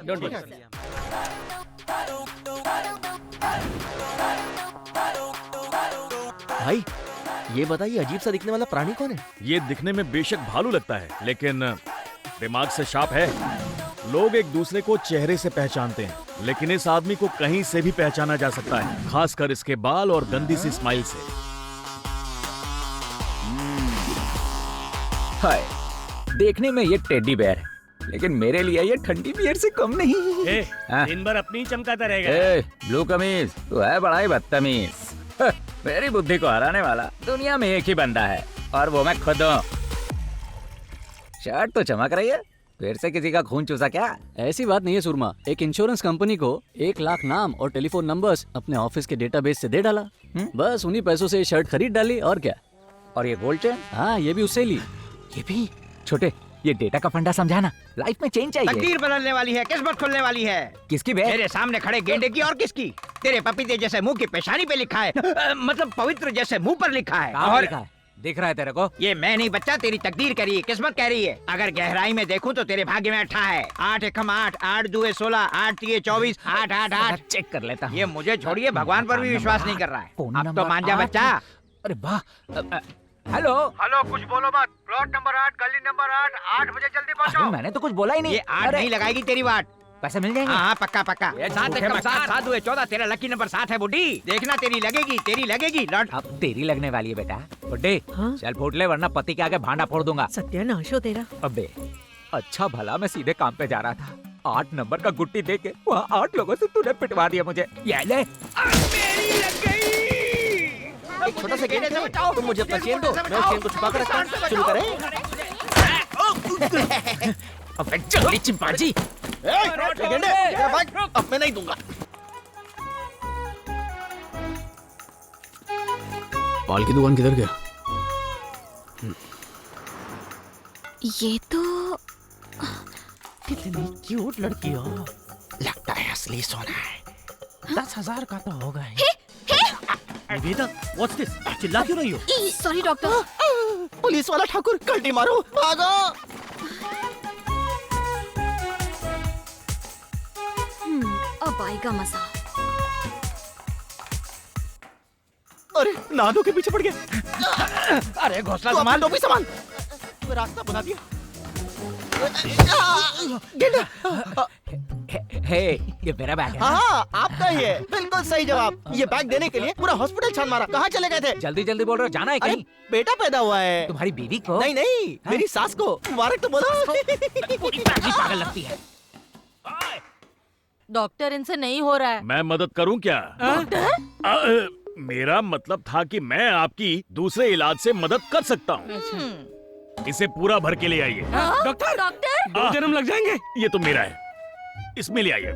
Don't worry. भाई ये बताइए अजीब सा दिखने वाला प्राणी कौन है? ये दिखने में बेशक भालू लगता है, लेकिन दिमाग से शार्प है। लोग एक दूसरे को चेहरे से पहचानते हैं, लेकिन इस आदमी को कहीं से भी पहचाना जा सकता है, खासकर इसके बाल और गंदी सी स्माइल से। हाय, देखने में ये टेडी बेयर है, लेकिन मेरे लिए ये ठंडी बियर से कम नहीं। दिन भर अपनी चमकाता रहेगा। ब्लू कमीज, तू है बड़ा ही बदतमीज। मेरी बुद्धि को हराने वाला दुनिया में एक ही बंदा है, और वो मैं खुद हूँ। शर्ट तो चमक रही है, फिर से किसी का खून चूसा क्या? ऐसी बात नहीं है सुरमा। एक इंश्योरेंस कंपनी को 1 लाख नाम और टेलीफोन नंबर्स अपने ऑफिस के डेटाबेस से दे डाला। बस उन्हीं पैसों से शर्ट खरीद डाली, और क्या। और ये गोल्ड चेन? हाँ, ये भी उससे ली। ये भी? छोटे, ये डेटा का फंडा समझाना। लाइफ में चेंज चाहिए। तकदीर बदलने वाली है, किस्मत खुलने वाली है। किसकी बे? मेरे सामने खड़े गेंडे की और किसकी? तेरे पपीते जैसे मुंह की पेशानी पे लिखा है, मतलब पवित्र जैसे मुंह पर लिखा है। और लिखा है? दिख रहा है तेरे को? ये मैं नहीं बच्चा, तेरी तकदीर कह रही है, किस्मत कह रही है। अगर गहराई में देखूं तो तेरे भाग्य में 8 है। 8 एकम 8, 8 दुए 16, 8 तिये 24, 8 8 8। चेक कर लेता हूँ। ये मुझे छोड़िए, भगवान पर भी विश्वास नहीं कर रहा है। अब तो मान जा बच्चा। अरे वाह। हेलो हेलो, कुछ बोलो मत। प्लॉट नंबर 8, गली नंबर 8, 8 बजे जल्दी पहुंचो। मैंने तो कुछ बोला ही नहीं। ये 8 नहीं लगाएगी तेरी बात। पैसे मिल जाएंगे? हाँ पक्का पक्का। ये 7 झूठे एकम 7, मक्कार। 7 दुए 14, तेरा लकी नंबर 7 है बुड्ढी। देखना तेरी लगेगी, तेरी लगेगी। लौट। अब तेरी लगने वाली है बेटा। बुड्ढे, चल फूट ले, वरना पति के आगे भांडा फोड़ दूंगा। सत्यानाश हो तेरा। अबे अच्छा भला मैं सीधे काम पे जा रहा था, 8 नंबर का गुट्टी देके वहाँ 8 लोगों से तूने पिटवा दिया मुझे। ये ले। मेरी लग गई। एक छोटा सा गेम है, तुम मुझे अपना चेन दो, मैं उस चेन को छुपा कर रखता हूँ। शुरू करें? अबे जल्दी चिंपांजी। गेंडे, तेरा भाग, अब मैं नहीं दूंगा। पाल की दुकान किधर गया? ये तो कितनी क्यूट लड़की हो। लगता है असली सोना है। 10,000 का तो होगा ही। Niveda, what's this? चिल्ला क्यों रही हो? Sorry doctor. पुलिस वाला ठाकुर, कल्टी मारो, भागो। अब आएगा मजा। अरे नादो के पीछे पड़ गया। अरे घोसला तो संभाल। टोपी संभाल। रास्ता बना दिया। हे, ये मेरा बैग है। हाँ आपका ही है, बिल्कुल सही जवाब। ये बैग देने के लिए पूरा हॉस्पिटल छान मारा। कहाँ चले गए थे? जल्दी जल्दी बोल रहे हो, जाना है अरे कहीं? बेटा पैदा हुआ है। तुम्हारी बीवी को? नहीं नहीं, मेरी सास को। मुबारक तो बोलो। पूरी फैमिली पागल लगती है। डॉक्टर, इनसे नहीं हो रहा है। मैं मदद करूं क्या? मेरा मतलब था कि मैं आपकी दूसरे इलाज से मदद कर सकता हूँ। इसे पूरा भर के ले आइए। डॉक्टर, डॉक्टर, 2 जन्म लग जाएंगे। ये तो मेरा है, इसमें ले आइए।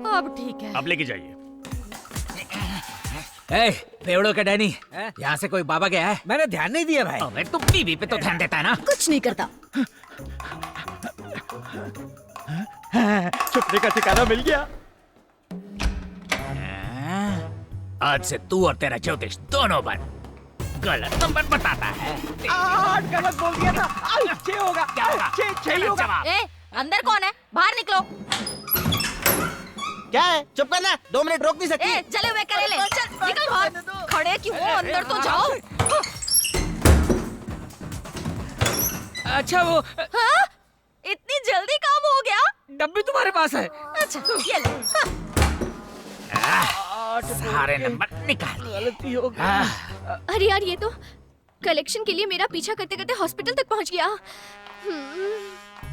अब ठीक है। अब लेके जाइए। पेड़ों के डैनी, यहाँ से कोई बाबा गया है? मैंने ध्यान नहीं दिया भाई। अबे तुम बीवी पे तो ध्यान देता है ना? कुछ नहीं करता। छुपने का ठिकाना मिल गया। आज से तू और तेरा ज्योतिष दोनों बंद। गलत नंबर बताता है। 8 गलत बोल दिया था। 6 होगा। क्या होगा? 6 होगा। ए, अंदर कौन है? बाहर निकलो। क्या है? चुप करना, 2 मिनट रोक नहीं सकती। ए, चले हुए करे ले। चल, निकल बाहर। खड़े क्यों हो? अंदर तो जाओ। अच्छा वो हाँ? इतनी जल्दी काम हो गया? डब्बी तुम्हारे पास है? अच्छा, ये ले। सारे नंबर निकाल। गलती हो गई। अरे यार, ये तो कलेक्शन के लिए मेरा पीछा करते करते हॉस्पिटल तक पहुंच गया।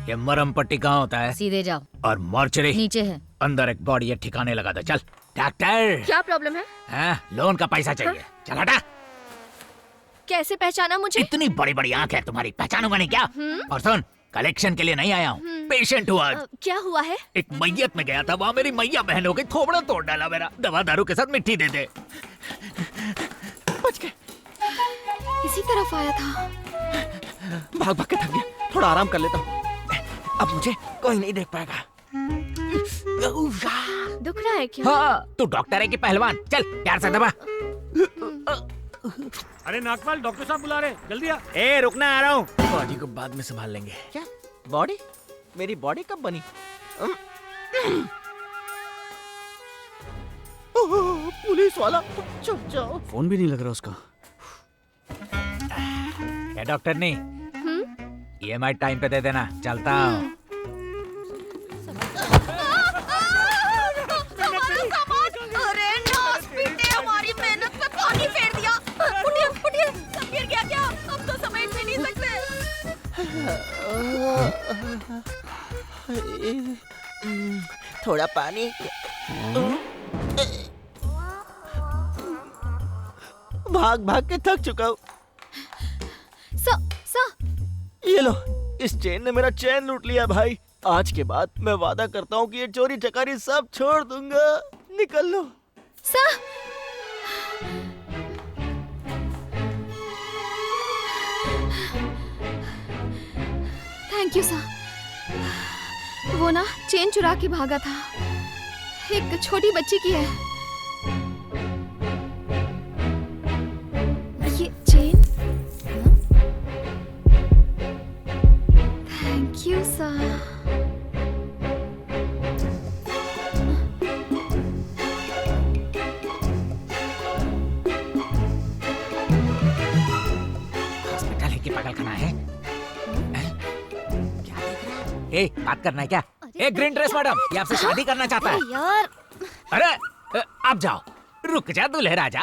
ये मरम पट्टी कहाँ होता है? सीधे जाओ। और मॉर्चरी नीचे है। अंदर एक बॉडी है, ठिकाने लगा दो। चल डॉक्टर। क्या प्रॉब्लम है? लोन का पैसा चाहिए। चल हटा। कैसे पहचाना मुझे? इतनी बड़ी बड़ी आंख है तुम्हारी, पहचानूंगा नहीं क्या? और सुन, कलेक्शन के लिए नहीं आया हूँ, पेशेंट हुआ। क्या हुआ है? एक मैयत में गया था, वहाँ मेरी मैया बहन हो गई, थोबड़ा तोड़ डाला मेरा। दवा दारू के साथ मिट्टी दे दे। बच गए। इसी तरफ आया था। भाग भाग के थक गया, थोड़ा आराम कर लेता हूँ। अब मुझे कोई नहीं देख पाएगा। दुख रहा है क्या? हाँ, तू डॉक्टर है कि पहलवान? चल प्यार से दबा। अरे नागपाल, डॉक्टर साहब बुला रहे, जल्दी आ। रुकना, आ रहा हूँ। बॉडी को बाद में संभाल लेंगे। क्या बॉडी? मेरी बॉडी कब बनी? पुलिस वाला, चुप जाओ। फोन भी नहीं लग रहा उसका। क्या डॉक्टर ने EMI टाइम पे दे देना, चलता हूँ। अरे नास पीटे, हमारी मेहनत पे पानी फेर दिया। उठिए उठिए, सब गिर गया क्या? अब तो समेट भी नहीं सकते। थोड़ा पानी। भाग भाग के थक चुका हूँ। ये लो, इस चेन ने मेरा चैन लूट लिया भाई। आज के बाद मैं वादा करता हूँ कि ये चोरी चकारी सब छोड़ दूंगा। निकल लो। Thank you sir. वो ना चेन चुरा के भागा था, एक छोटी बच्ची की है। ये chain. Thank you sir. Hospital है कि पागलखाना है? क्या देख रहा है? ए, बात करना है क्या? ए, ग्रीन ड्रेस मैडम, ये आपसे शादी करना चाहता है। यार, अरे आप जाओ, रुक जा दूल्हे राजा।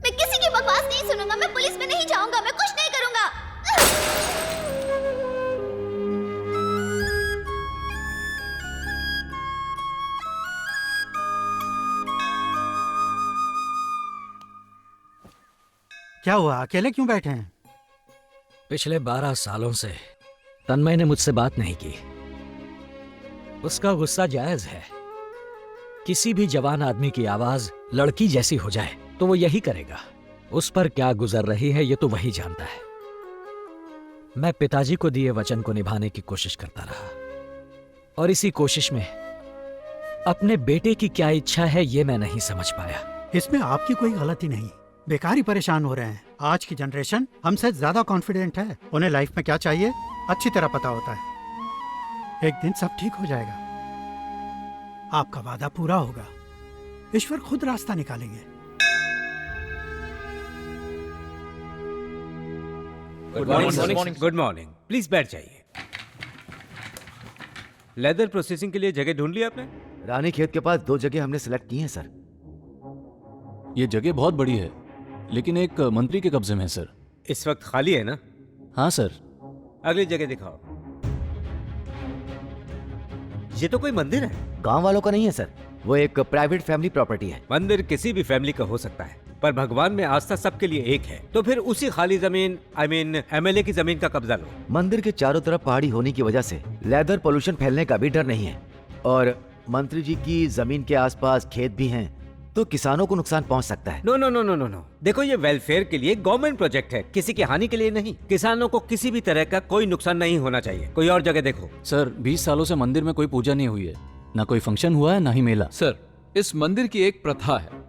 मैं किसी की बकवास नहीं सुनूंगा। मैं पुलिस में नहीं जाऊंगा। मैं कुछ नहीं करूंगा। क्या हुआ, अकेले क्यों बैठे हैं? पिछले 12 सालों से तन्मय ने मुझसे बात नहीं की। उसका गुस्सा जायज है। किसी भी जवान आदमी की आवाज लड़की जैसी हो जाए तो वो यही करेगा। उस पर क्या गुजर रही है ये तो वही जानता है। मैं पिताजी को दिए वचन को निभाने की कोशिश करता रहा, और इसी कोशिश में अपने बेटे की क्या इच्छा है ये मैं नहीं समझ पाया। इसमें आपकी कोई गलती नहीं, बेकार ही परेशान हो रहे हैं। आज की जनरेशन हमसे ज्यादा कॉन्फिडेंट है। उन्हें लाइफ में क्या चाहिए अच्छी तरह पता होता है। एक दिन सब ठीक हो जाएगा। आपका वादा पूरा होगा। ईश्वर खुद रास्ता निकालेंगे। Good morning. प्लीज बैठ जाइए। लेदर प्रोसेसिंग के लिए जगह ढूंढ ली आपने? रानी खेत के पास 2 जगह हमने सिलेक्ट की हैं सर। ये जगह बहुत बड़ी है, लेकिन एक मंत्री के कब्जे में है सर। इस वक्त खाली है ना? हाँ सर। अगली जगह दिखाओ। ये तो कोई मंदिर है। गांव वालों का नहीं है सर, वो एक प्राइवेट फैमिली प्रॉपर्टी है। मंदिर किसी भी फैमिली का हो सकता है, पर भगवान में आस्था सबके लिए एक है। तो फिर उसी खाली जमीन MLA की जमीन का कब्जा लो। मंदिर के चारों तरफ पहाड़ी होने की वजह से लेदर पोल्यूशन फैलने का भी डर नहीं है, और मंत्री जी की जमीन के आसपास खेत भी हैं, तो किसानों को नुकसान पहुंच सकता है। No no no no no no, देखो ये वेलफेयर के लिए गवर्नमेंट प्रोजेक्ट है, किसी की हानि के लिए नहीं। किसानों को किसी भी तरह का कोई नुकसान नहीं होना चाहिए। कोई और जगह देखो। सर 20 सालों से मंदिर में कोई पूजा नहीं हुई है, ना कोई फंक्शन हुआ है, ना ही मेला। सर, इस मंदिर की एक प्रथा है।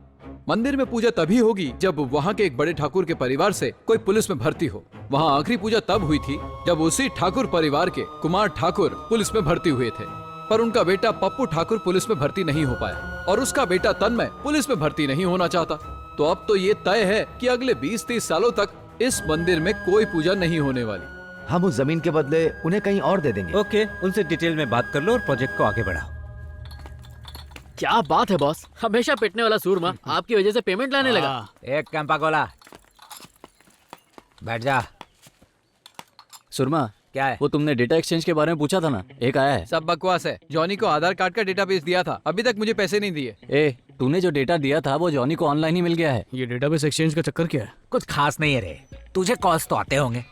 मंदिर में पूजा तभी होगी जब वहाँ के एक बड़े ठाकुर के परिवार से कोई पुलिस में भर्ती हो। वहाँ आखिरी पूजा तब हुई थी जब उसी ठाकुर परिवार के कुमार ठाकुर पुलिस में भर्ती हुए थे, पर उनका बेटा पप्पू ठाकुर पुलिस में भर्ती नहीं हो पाया, और उसका बेटा तन्मय पुलिस में भर्ती नहीं होना चाहता। तो अब तो ये तय है कि अगले 20-30 सालों तक इस मंदिर में कोई पूजा नहीं होने वाली। हम उस जमीन के बदले उन्हें कहीं और दे देंगे। ओके, उनसे डिटेल में बात कर लो और प्रोजेक्ट को आगे बढ़ाओ। क्या बात है बॉस, हमेशा पिटने वाला सूरमा आपकी वजह से पेमेंट लाने लगा। एक कैंपा कोला, बैठ जा। सूरमा, क्या है? वो तुमने डेटा एक्सचेंज के बारे में पूछा था ना, एक आया है। सब बकवास है। जॉनी को आधार कार्ड का डेटाबेस दिया था, अभी तक मुझे पैसे नहीं दिए। ए, तूने जो डेटा दिया था वो जॉनी को ऑनलाइन ही मिल गया है। ये डेटाबेस एक्सचेंज का चक्कर क्या है? कुछ खास नहीं है रे। तुझे कॉल्स तो आते होंगे,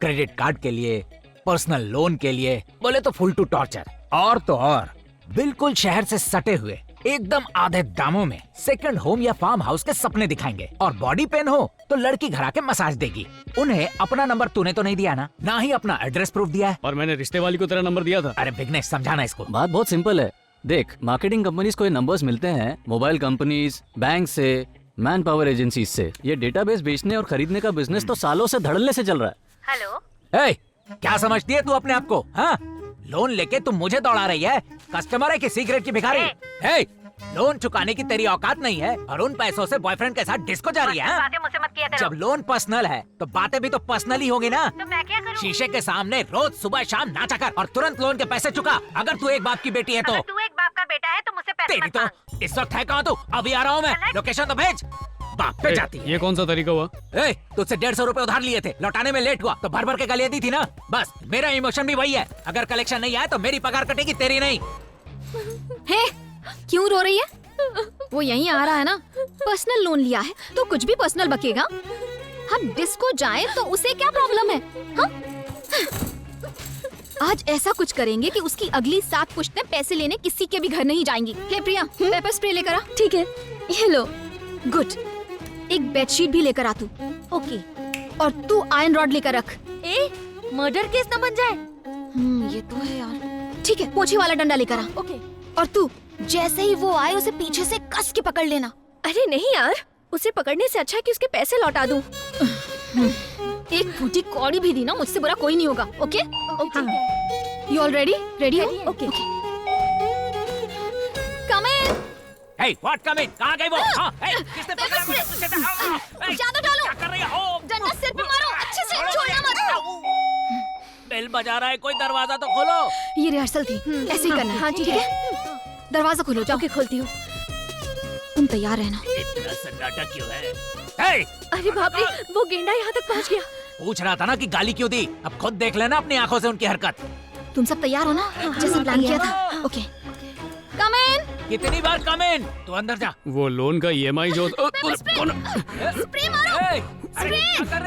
क्रेडिट कार्ड के लिए, पर्सनल लोन के लिए, बोले तो फुल टू टॉर्चर। और तो और बिल्कुल शहर से सटे हुए एकदम आधे दामों में सेकंड होम या फार्म हाउस के सपने दिखाएंगे, और बॉडी पेन हो तो लड़की घर आके मसाज देगी। उन्हें अपना नंबर तूने तो नहीं दिया ना ही अपना एड्रेस प्रूफ दिया है। और मैंने रिश्ते वाली को तेरा नंबर दिया था। अरे बिगनेश, समझाना इसको। बात बहुत सिंपल है, देख, मार्केटिंग कंपनीज को ये नंबर्स मिलते हैं मोबाइल कंपनीज, बैंक से, मैन पावर एजेंसीज से। ये डेटाबेस बेचने और खरीदने का बिजनेस तो सालों से धड़ल्ले से चल रहा है। हेलो। ए, क्या समझती है तू अपने आप को? हाँ, लोन लेके तुम मुझे दौड़ा रही है? कस्टमर है कि सिगरेट की भिखारी? ए, लोन चुकाने की तेरी औकात नहीं है और उन पैसों से बॉयफ्रेंड के साथ डिस्को जा रही है? हाँ? बातें मुझसे मत किया करो। जब लोन पर्सनल है तो बातें भी तो पर्सनल ही होगी ना। तो मैं क्या करूं? शीशे के सामने रोज सुबह शाम नाचा कर और तुरंत लोन के पैसे चुका। अगर तू एक बाप की बेटी है तो। अगर तू एक बाप का बेटा है तो मुझसे पैसे तेरी मत तो मांग। इस वक्त है कहाँ तू? अभी आ रहा हूँ मैं, लोकेशन तो भेज। बाप पे जाती है। ये कौन सा तरीका हुआ? ए, तुझसे 150 रुपए उधार लिए थे, लौटाने में लेट हुआ तो भर भर के गालियां दी थी ना। बस मेरा इमोशन भी वही है, अगर कलेक्शन नहीं आया तो मेरी पगार कटेगी, तेरी नहीं। हे, क्यों रो रही है? वो यहीं आ रहा है ना। पर्सनल लोन लिया है तो कुछ भी पर्सनल बकेगा। हम डिस्को जाएं तो उसे क्या प्रॉब्लम है? हाँ? आज ऐसा कुछ करेंगे कि उसकी अगली 7 पुश्तें पैसे लेने किसी के भी घर नहीं जाएंगी। हे प्रिया, पेपर स्प्रे लेकर आ। ठीक है, ये लो। गुड। एक बेडशीट भी लेकर आ तू। ओके। और तू आयरन रॉड लेकर रख। ए, मर्डर केस न बन जाए। ये तो है यार। ठीक है, पोछे वाला डंडा लेकर आ। ओके। और तू जैसे ही वो आए उसे पीछे से कस के पकड़ लेना। अरे नहीं यार, उसे पकड़ने से अच्छा है कि उसके पैसे लौटा दूं। एक फूटी कौड़ी भी दी ना, मुझसे बुरा कोई नहीं होगा। Okay? You all ready? Ready हो? Okay. Come in. Hey, what coming? कहाँ गई वो? हाँ, hey, किसने पकड़ा मुझे? तुझसे तो- hey, ज्यादा डालो। क्या कर रही है? Oh, डंडा सिर पे मारो, अच्छे से, छोड़ना मत। बेल बजा रहा है, कोई दरवाजा तो खोलो। ये रिहर्सल थी, ऐसे ही करना है। हाँ ठीक है। दरवाजा खोलो, जाओ। ओके, खोलती हूँ। तुम तैयार रहना। इतना सन्नाटा क्यों है? Hey, अरे बाप रे, वो गेंडा यहाँ तक पहुँच गया। पूछ रहा था ना कि गाली क्यों दी? अब खुद देख लेना अपनी आंखों से उनकी हरकत। तुम सब तैयार हो ना? जैसे प्लान किया था। ओके। कम इन। कितनी बार कम इन? तू अंदर जा। वो लोन का EMI जो स्प्रे मारो। Hey, अरे क्या कर रही